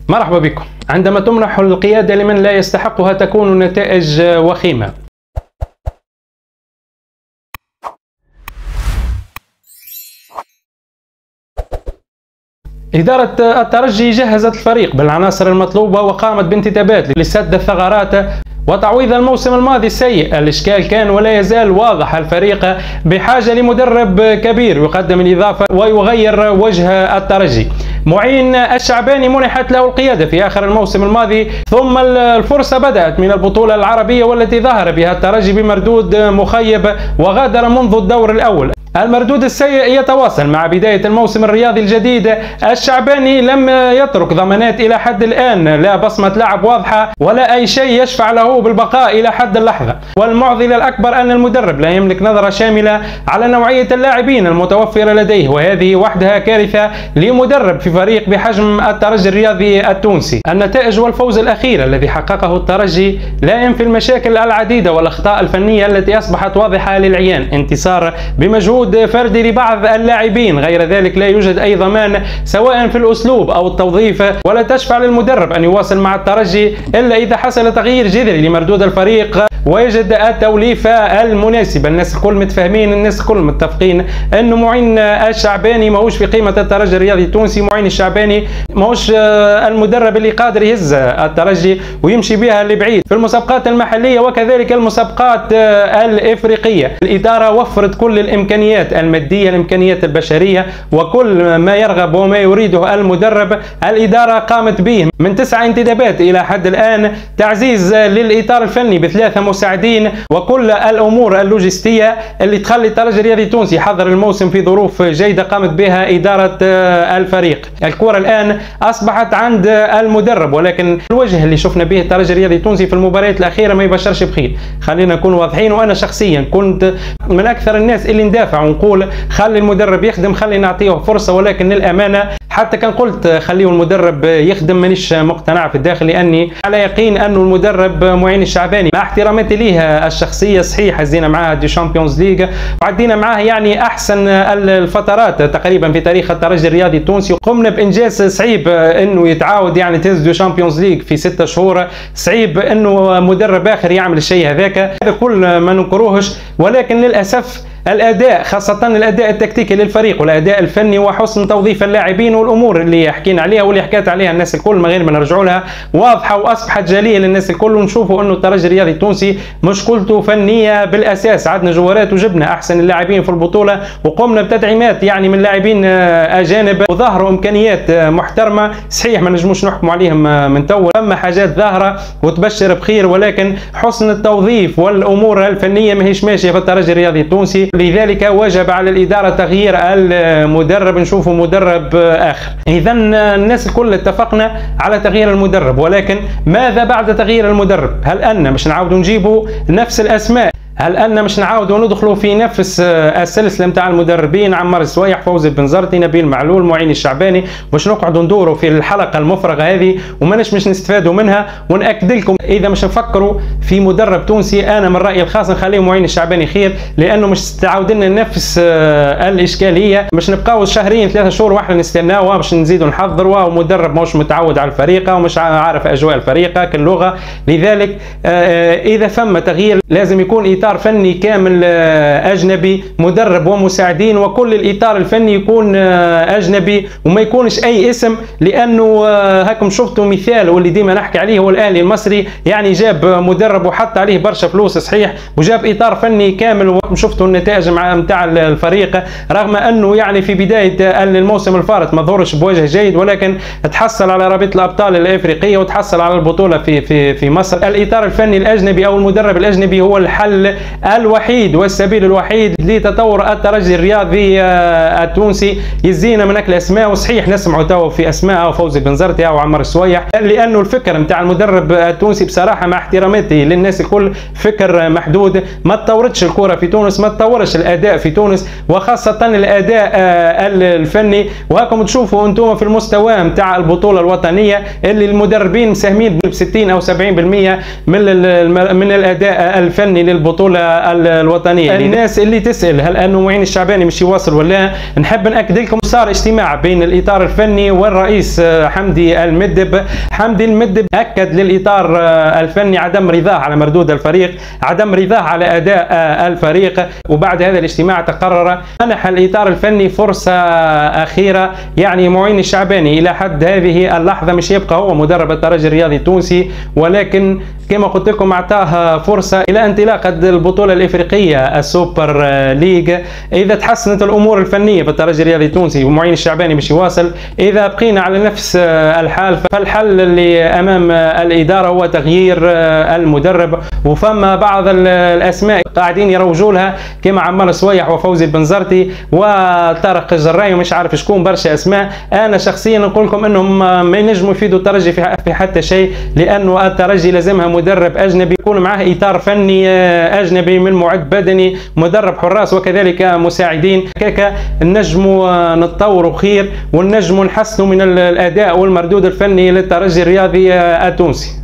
مرحبا بكم. عندما تمنح القيادة لمن لا يستحقها تكون النتائج وخيمة. إدارة الترجي جهزت الفريق بالعناصر المطلوبة وقامت بانتدابات لسد الثغرات وتعويض الموسم الماضي السيء. الإشكال كان ولا يزال واضح، الفريق بحاجة لمدرب كبير يقدم الإضافة ويغير وجه الترجي. معين الشعباني منحت له القيادة في آخر الموسم الماضي، ثم الفرصة بدأت من البطولة العربية والتي ظهر بها الترجي بمردود مخيب وغادر منذ الدور الأول. المردود السيء يتواصل مع بداية الموسم الرياضي الجديد. الشعباني لم يترك ضمانات إلى حد الآن، لا بصمة لعب واضحة ولا أي شيء يشفع له بالبقاء إلى حد اللحظة. والمعضلة الأكبر أن المدرب لا يملك نظرة شاملة على نوعية اللاعبين المتوفرة لديه، وهذه وحدها كارثة لمدرب في فريق بحجم الترجي الرياضي التونسي. النتائج والفوز الأخير الذي حققه الترجي لا ينفي المشاكل العديدة والأخطاء الفنية التي أصبحت واضحة للعيان. انتصار بمجهود فردي لبعض اللاعبين، غير ذلك لا يوجد أي ضمان سواء في الأسلوب أو التوظيف، ولا تشفع للمدرب أن يواصل مع الترجي إلا إذا حصل تغيير جذري لمردود الفريق ويجد التوليفة المناسبة. الناس الكل متفاهمين، الناس الكل متفقين أنه معين الشعباني ماهوش في قيمة الترجي الرياضي التونسي. معين الشعباني ماهوش المدرب اللي قادر يهز الترجي ويمشي بها لبعيد في المسابقات المحلية وكذلك المسابقات الإفريقية. الإدارة وفرت كل الإمكانيات المادية، الإمكانيات البشرية، وكل ما يرغب وما يريده المدرب الإدارة قامت به. من 9 انتدابات إلى حد الآن، تعزيز للإطار الفني ب3 مساعدين، وكل الأمور اللوجستية اللي تخلي الترجي الرياضي التونسي يحضر الموسم في ظروف جيدة قامت بها إدارة الفريق. الكرة الآن أصبحت عند المدرب، ولكن الوجه اللي شفنا به الترجي الرياضي التونسي في المباريات الأخيرة ما يبشرش بخير. خلينا نكون واضحين، وأنا شخصيا كنت من أكثر الناس اللي ندافع ونقول خلي المدرب يخدم، خلي نعطيه فرصة، ولكن للأمانة حتى كان قلت خليه المدرب يخدم مانيش مقتنع في الداخل، لأني على يقين أنه المدرب معين الشعباني مع احتراماتي ليه الشخصية صحيح هزينا معاه دي شامبيونز ليج وعدينا معاه يعني أحسن الفترات تقريبا في تاريخ الترجي الرياضي التونسي، قمنا بإنجاز صعيب أنه يتعاود يعني تهز دي شامبيونز ليج في 6 شهور، صعيب أنه مدرب آخر يعمل الشيء هذاك، هذا كل ما ننكروهش. ولكن للأسف الأداء، خاصة الأداء التكتيكي للفريق والأداء الفني وحسن توظيف اللاعبين والأمور اللي حكينا عليها واللي حكات عليها الناس الكل من غير ما نرجعوا لها واضحة وأصبحت جلية للناس الكل، ونشوفوا أنه الترجي الرياضي التونسي مشكلته فنية بالأساس. عندنا جوارات وجبنا أحسن اللاعبين في البطولة وقمنا بتدعيمات يعني من لاعبين أجانب وظهروا إمكانيات محترمة. صحيح ما نجموش نحكموا عليهم من تو، ثم حاجات ظاهرة وتبشر بخير، ولكن حسن التوظيف والأمور الفنية ما هيش ماشية في الترجي الرياضي التونسي. لذلك وجب على الإدارة تغيير المدرب، نشوفوا مدرب آخر. إذا الناس الكل اتفقنا على تغيير المدرب، ولكن ماذا بعد تغيير المدرب؟ هل أن مش نعاودوا نجيبوا نفس الأسماء؟ هل أن مش نعاودوا ندخلوا في نفس السلسلة نتاع المدربين، عمار السويح، فوزي بنزرتي، نبيل معلول، معين الشعباني، باش نقعدوا ندوروا في الحلقة المفرغة هذه وماناش مش نستفادوا منها؟ ونأكد لكم إذا مش نفكروا في مدرب تونسي أنا من رأيي الخاص نخليه معين الشعباني خير، لأنه مش تعاود لنا نفس الإشكالية، مش نبقاو شهرين 3 شهور واحنا نستناوها باش نزيدوا نحضروا، ومدرب ماهوش متعود على الفريق ومش عارف أجواء الفريق كاللغة. لذلك إذا ثم تغيير لازم يكون إطار فني كامل أجنبي، مدرب ومساعدين، وكل الإطار الفني يكون أجنبي وما يكونش أي اسم، لأنه هاكم شفتوا مثال واللي ديما نحكي عليه هو الأهلي المصري، يعني جاب مدرب وحط عليه برشا فلوس صحيح وجاب إطار فني كامل، وشفتوا النتائج متاع الفريق رغم أنه يعني في بداية الموسم الفارط ما ظهرش بوجه جيد، ولكن تحصل على رابطة الأبطال الإفريقية وتحصل على البطولة في مصر. الإطار الفني الأجنبي أو المدرب الأجنبي هو الحل الوحيد والسبيل الوحيد لتطور الترجي الرياضي التونسي. يزينا من اكل اسماء، وصحيح نسمعوا تو في اسماء فوزي بنزرتي او عمار السويح، لانه الفكر نتاع المدرب التونسي بصراحه مع احتراماتي للناس الكل فكر محدود، ما تطورتش الكره في تونس، ما تطورش الاداء في تونس وخاصه الاداء الفني. وهاكم تشوفوا انتم في المستوى نتاع البطوله الوطنيه اللي المدربين مساهمين ب 60 او 70% من الاداء الفني للبطوله البطولة الوطنية. الناس اللي تسأل هل أنه معين الشعباني مش يواصل ولا، نحب نأكد لكم صار اجتماع بين الإطار الفني والرئيس حمدي المدب. حمدي المدب أكد للإطار الفني عدم رضاه على مردود الفريق، عدم رضاه على أداء الفريق، وبعد هذا الاجتماع تقرر منح الإطار الفني فرصة أخيرة. يعني معين الشعباني إلى حد هذه اللحظة مش يبقى هو مدرب الترجي الرياضي التونسي، ولكن كما قلت لكم اعطاه فرصة إلى انطلاقة البطولة الإفريقية السوبر ليج. إذا تحسنت الأمور الفنية بالترجي الرياضي التونسي ومعين الشعباني مش يواصل، إذا بقينا على نفس الحال فالحل اللي أمام الإدارة هو تغيير المدرب. وفما بعض الأسماء قاعدين يروجوا لها كما عمار صويح وفوزي البنزرتي وطارق الجراي ومش عارف شكون، برشا أسماء. أنا شخصيا نقول لكم أنهم ما ينجموا يفيدوا الترجي في حتى شيء، لأنه الترجي لازمها مدرب أجنبي يكون معه إطار فني أجنبي من معد بدني، مدرب حراس وكذلك مساعدين. هكاك نجموا نتطوروا خير ونجموا نحسنوا من الأداء والمردود الفني للترجي الرياضي التونسي.